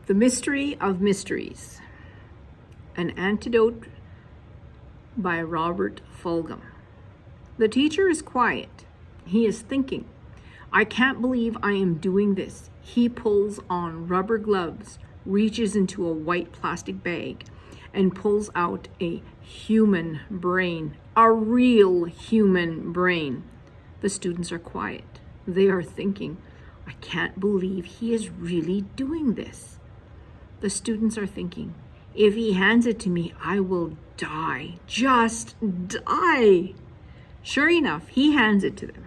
The Mystery of Mysteries. An Anecdote by Robert Fulghum. The teacher is quiet. He is thinking. I can't believe I am doing this. He pulls on rubber gloves, reaches into a white plastic bag, and pulls out a human brain. A real human brain. The students are quiet. They are thinking, I can't believe he is really doing this. The students are thinking, if he hands it to me, I will die. Just die. Sure enough, he hands it to them.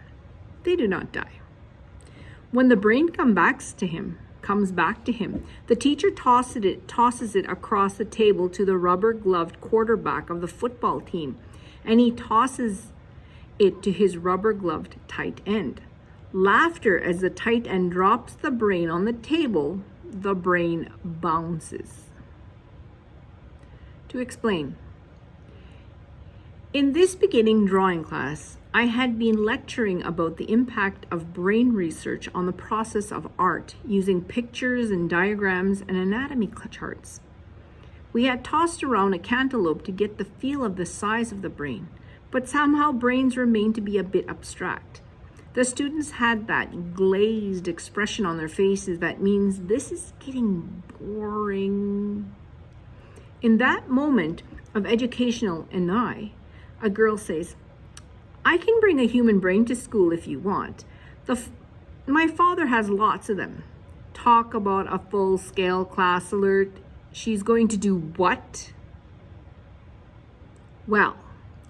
They do not die. When the brain comes back to him, the teacher tosses it across the table to the rubber-gloved quarterback of the football team, and he tosses it to his rubber-gloved tight end. Laughter as the tight end drops the brain on the table. The brain bounces. To explain, in this beginning drawing class, I had been lecturing about the impact of brain research on the process of art using pictures and diagrams and anatomy charts. We had tossed around a cantaloupe to get the feel of the size of the brain, but somehow brains remained to be a bit abstract. The students had that glazed expression on their faces that means this is getting boring. In that moment of educational ennui, a girl says, I can bring a human brain to school if you want. My father has lots of them. Talk about a full-scale class alert. She's going to do what? Well,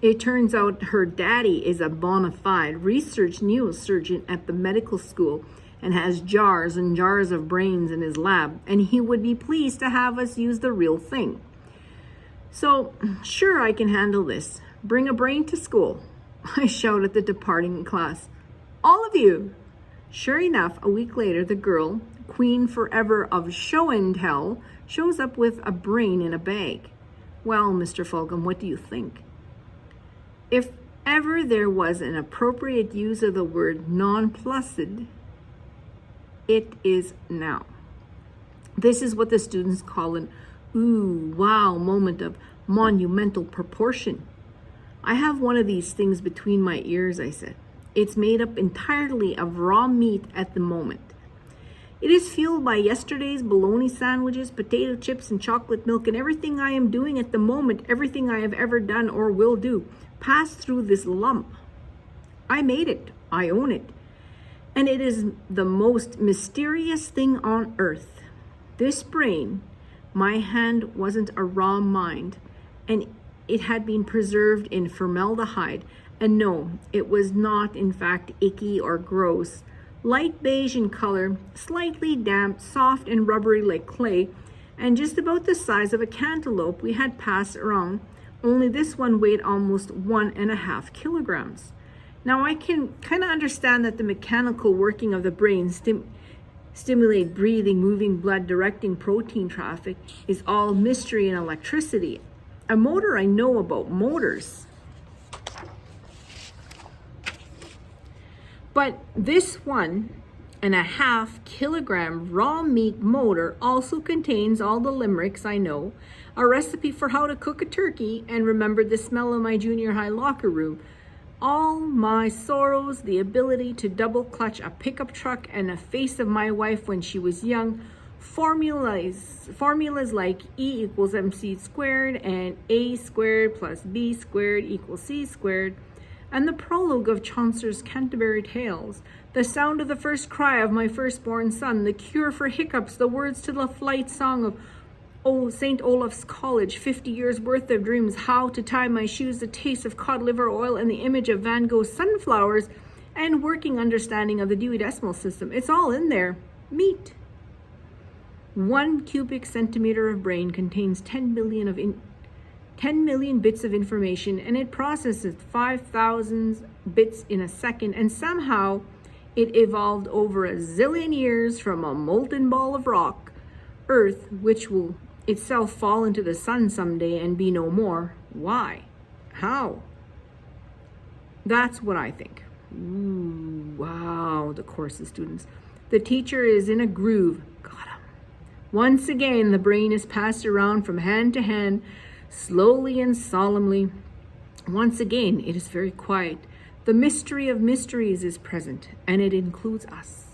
it turns out her daddy is a bona fide research neurosurgeon at the medical school and has jars and jars of brains in his lab, and he would be pleased to have us use the real thing. So, sure, I can handle this. Bring a brain to school, I shout at the departing class. All of you! Sure enough, a week later, the girl, queen forever of show and tell, shows up with a brain in a bag. Well, Mr. Fulghum, what do you think? If ever there was an appropriate use of the word nonplussed, it is now. This is what the students call an ooh, wow moment of monumental proportion. I have one of these things between my ears, I said. It's made up entirely of raw meat at the moment. It is fueled by yesterday's bologna sandwiches, potato chips, and chocolate milk, and everything I am doing at the moment, everything I have ever done or will do, pass through this lump. I made it. I own it. And it is the most mysterious thing on earth. This brain, my hand wasn't a raw mind, and it had been preserved in formaldehyde. And no, it was not in fact icky or gross. Light beige in color, slightly damp, soft and rubbery like clay, and just about the size of a cantaloupe we had passed around. Only this one weighed almost 1.5 kilograms. Now I can kind of understand that the mechanical working of the brain stimulate breathing, moving blood, directing protein traffic is all mystery and electricity. A motor, I know about motors. But this 1.5 kilogram raw meat motor also contains all the limericks I know, a recipe for how to cook a turkey, and remember the smell of my junior high locker room. All my sorrows, the ability to double clutch a pickup truck, and a face of my wife when she was young, formulas like E equals MC squared and A squared plus B squared equals C squared, and the prologue of Chaucer's Canterbury Tales, the sound of the first cry of my firstborn son, the cure for hiccups, the words to the flight song of St. Olaf's College, 50 years worth of dreams, how to tie my shoes, the taste of cod liver oil, and the image of Van Gogh's sunflowers, and working understanding of the Dewey Decimal System. It's all in there. Meat. 1 cubic centimeter of brain contains 10 million bits of information, and it processes 5,000 bits in a second, and somehow it evolved over a zillion years from a molten ball of rock, Earth, which will itself fall into the sun someday and be no more. Why? How? That's what I think. Ooh, wow, the course's students. The teacher is in a groove. Got him. Once again, the brain is passed around from hand to hand, slowly and solemnly. Once again, it is very quiet. The mystery of mysteries is present, and it includes us.